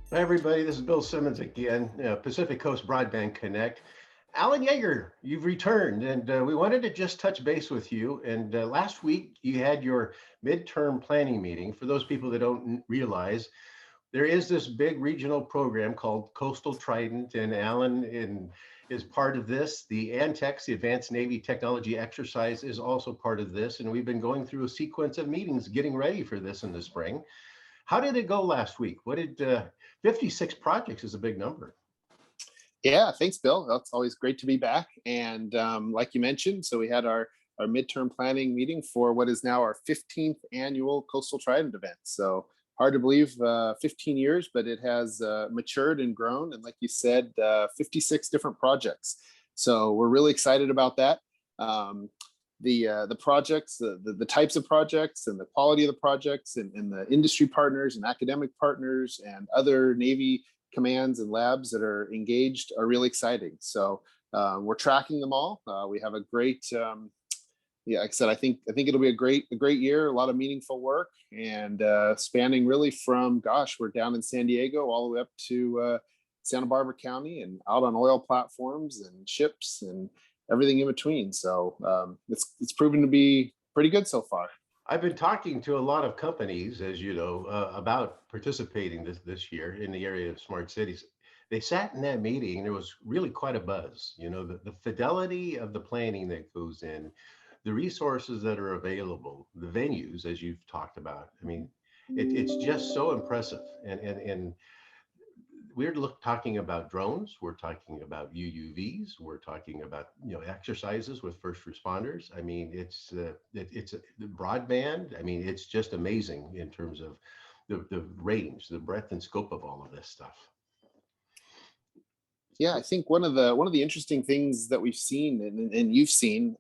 Hi, everybody. This is Bill Simmons again, Pacific Coast Broadband Connect. Alan Jaeger, you've returned, and we wanted to just touch base with you. And last week, you had your midterm planning meeting. For those people that don't realize, there is this big regional program called Coastal Trident, and is part of this. The ANTEX, the Advanced Navy Technology Exercise, is also part of this. And we've been going through a sequence of meetings getting ready for this in the spring. How did it go last week? 56 projects is a big number. Yeah, thanks, Bill. It's always great to be back. And like you mentioned, so we had our midterm planning meeting for what is now our 15th annual Coastal Trident event. So hard to believe, 15 years, but it has matured and grown. And like you said, 56 different projects. So we're really excited about that. The projects, the types of projects and the quality of the projects and the industry partners and academic partners and other Navy commands and labs that are engaged are really exciting. So we're tracking them all. We have a great, yeah, like I said, I think it'll be a great year, a lot of meaningful work, and spanning really from, gosh, we're down in San Diego all the way up to Santa Barbara County and out on oil platforms and ships and everything in between. So it's proven to be pretty good so far. I've been talking to a lot of companies, as you know, about participating this year in the area of smart cities. They sat in that meeting, and there was really quite a buzz. You know, the fidelity of the planning that goes in, the resources that are available, the venues, as you've talked about. I mean, it's just so impressive. And talking about drones, we're talking about UUVs, we're talking about exercises with first responders. I mean, it's the broadband. I mean, it's just amazing in terms of the range, the breadth and scope of all of this stuff. Yeah, I think one of the interesting things that we've seen and you've seen,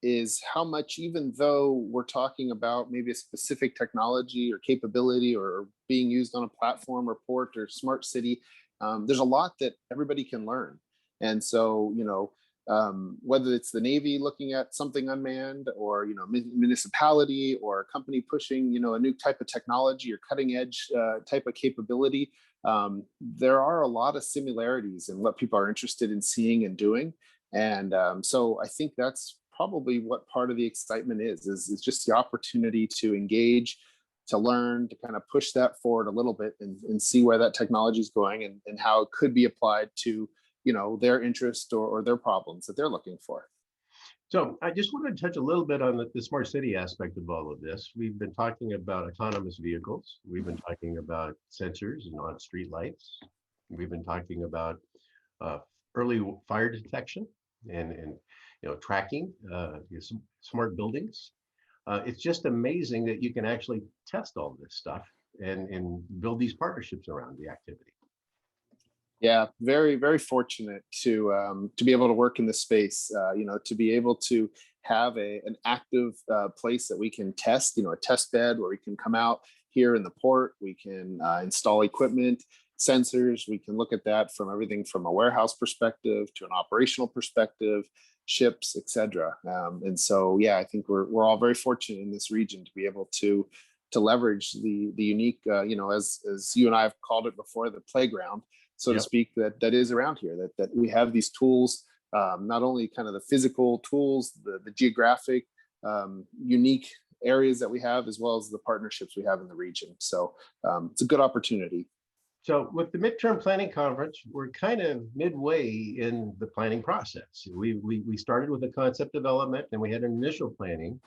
is how much, even though we're talking about maybe a specific technology or capability or being used on a platform or port or smart city, there's a lot that everybody can learn. And so, whether it's the Navy looking at something unmanned, or municipality or a company pushing a new type of technology or cutting edge type of capability, there are a lot of similarities in what people are interested in seeing and doing. And so I think that's probably what part of the excitement is just the opportunity to engage, to learn, to kind of push that forward a little bit and see where that technology is going, and how it could be applied to their interest or their problems that they're looking for. So I just wanted to touch a little bit on the smart city aspect of all of this. We've been talking about autonomous vehicles. We've been talking about sensors and on street lights. We've been talking about uh, early fire detection and tracking, smart buildings. It's just amazing that you can actually test all this stuff and build these partnerships around the activity. Yeah, very, very fortunate to be able to work in this space. To be able to have an active place that we can test. A test bed where we can come out here in the port. We can install equipment, sensors. We can look at that from everything from a warehouse perspective to an operational perspective, ships, etc. And so, yeah, I think we're all very fortunate in this region to be able to leverage the unique, as you and I have called it before, the playground, so to Yep. speak, that is around here, that we have these tools, not only kind of the physical tools, the geographic, unique areas that we have, as well as the partnerships we have in the region. So it's a good opportunity. So with the midterm planning conference, we're kind of midway in the planning process. We started with the concept development, and we had an initial planning.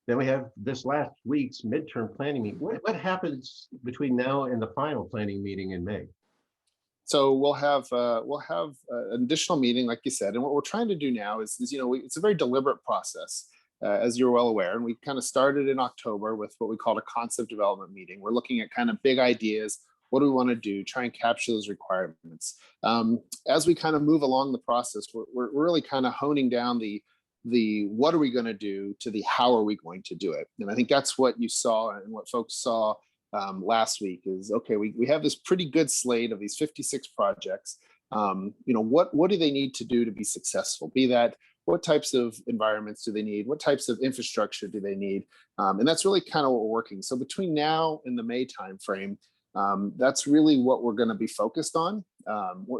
Then we have this last week's midterm planning meeting. What happens between now and the final planning meeting in May? So we'll have an additional meeting, like you said, and what we're trying to do now is it's a very deliberate process, as you're well aware, and we kind of started in October with what we called a concept development meeting. We're looking at kind of big ideas. What do we want to do? Try and capture those requirements. As we kind of move along the process, we're really kind of honing down the what are we going to do to the how are we going to do it. And I think that's what you saw and what folks saw last week is, okay, we have this pretty good slate of these 56 projects. What do they need to do to be successful? Be that, what types of environments do they need? What types of infrastructure do they need? And that's really kind of what we're working. So between now and the May timeframe, That's really what we're going to be focused on.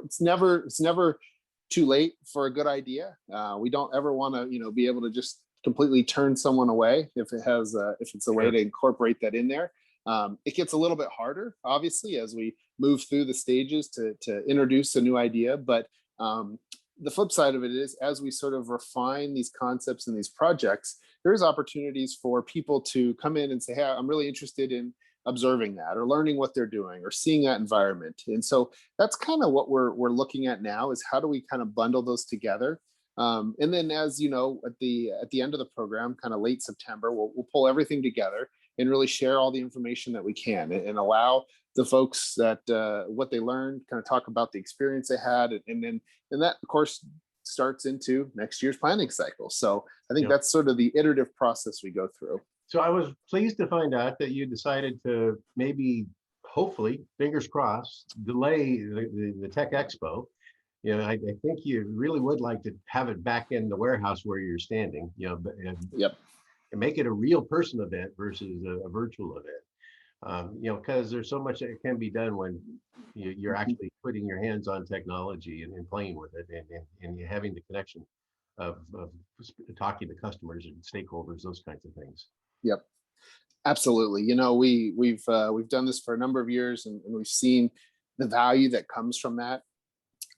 It's never too late for a good idea. We don't ever want to, be able to just completely turn someone away if it's a way to incorporate that in there. It gets a little bit harder, obviously, as we move through the stages to introduce a new idea. But the flip side of it is, as we sort of refine these concepts and these projects, there's opportunities for people to come in and say, hey, I'm really interested in observing that or learning what they're doing or seeing that environment. And so that's kind of what we're looking at now, is how do we kind of bundle those together. And then, as you know, at the end of the program, kind of late September, we'll pull everything together and really share all the information that we can, and allow the folks that what they learned, kind of talk about the experience they had, and that of course starts into next year's planning cycle. So I think that's sort of the iterative process we go through. So I was pleased to find out that you decided to maybe, hopefully, fingers crossed, delay the Tech Expo. I think you really would like to have it back in the warehouse where you're standing, and make it a real person event versus a virtual event. Because there's so much that can be done when you're actually putting your hands on technology and playing with it, and you're having the connection of talking to customers and stakeholders, those kinds of things. Yep, absolutely. We've done this for a number of years, and we've seen the value that comes from that,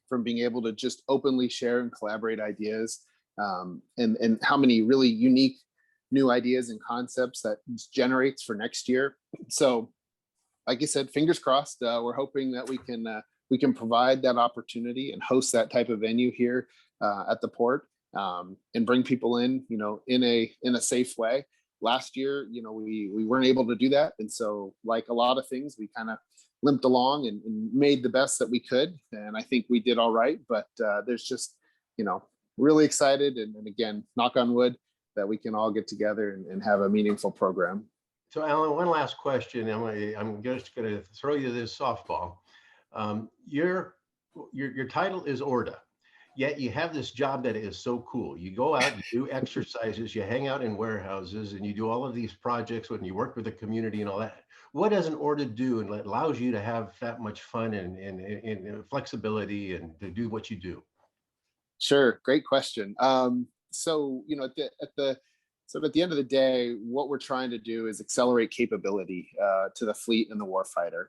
from being able to just openly share and collaborate ideas, and how many really unique new ideas and concepts that generates for next year. So, like I said, fingers crossed. We're hoping that we can provide that opportunity and host that type of venue here at the port, and bring people in, in a safe way. Last year, we weren't able to do that, and so, like a lot of things, we kind of limped along and made the best that we could, and I think we did all right. But there's just, really excited, and again, knock on wood, that we can all get together and have a meaningful program. So, Alan, one last question. I'm just going to throw you this softball. Your title is ORDA, yet you have this job that is so cool. You go out, you do exercises, you hang out in warehouses, and you do all of these projects when you work with the community and all that. What does an ORDA do, and it allows you to have that much fun and flexibility and to do what you do? Sure, great question. So, at the end of the day, what we're trying to do is accelerate capability to the fleet and the warfighter.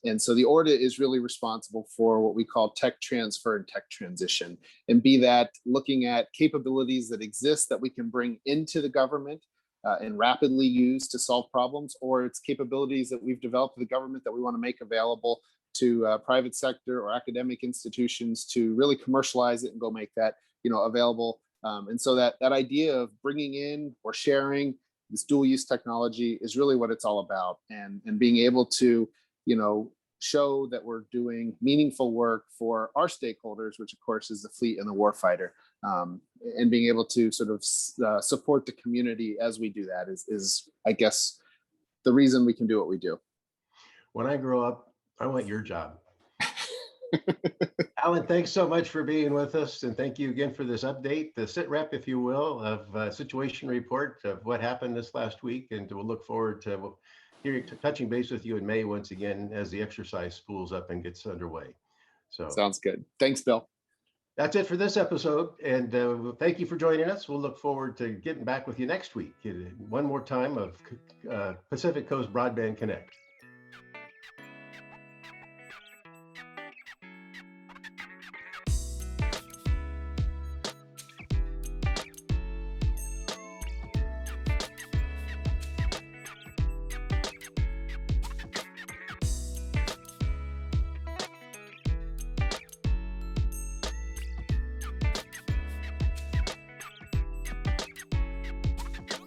And so the ORDA is really responsible for what we call tech transfer and tech transition, and be that looking at capabilities that exist that we can bring into the government and rapidly use to solve problems, or it's capabilities that we've developed for the government that we want to make available to private sector or academic institutions to really commercialize it and go make that available. And so that idea of bringing in or sharing this dual use technology is really what it's all about, and being able to show that we're doing meaningful work for our stakeholders, which of course is the fleet and the warfighter, and being able to sort of support the community as we do that is I guess the reason we can do what we do. When I grow up, I want your job. Alan, thanks so much for being with us, and thank you again for this update, the sit rep, if you will, of situation report of what happened this last week, and we'll look forward to touching base with you in May once again as the exercise spools up and gets underway. So sounds good. Thanks, Bill. That's it for this episode, and thank you for joining us. We'll look forward to getting back with you next week. One more time of Pacific Coast Broadband Connect.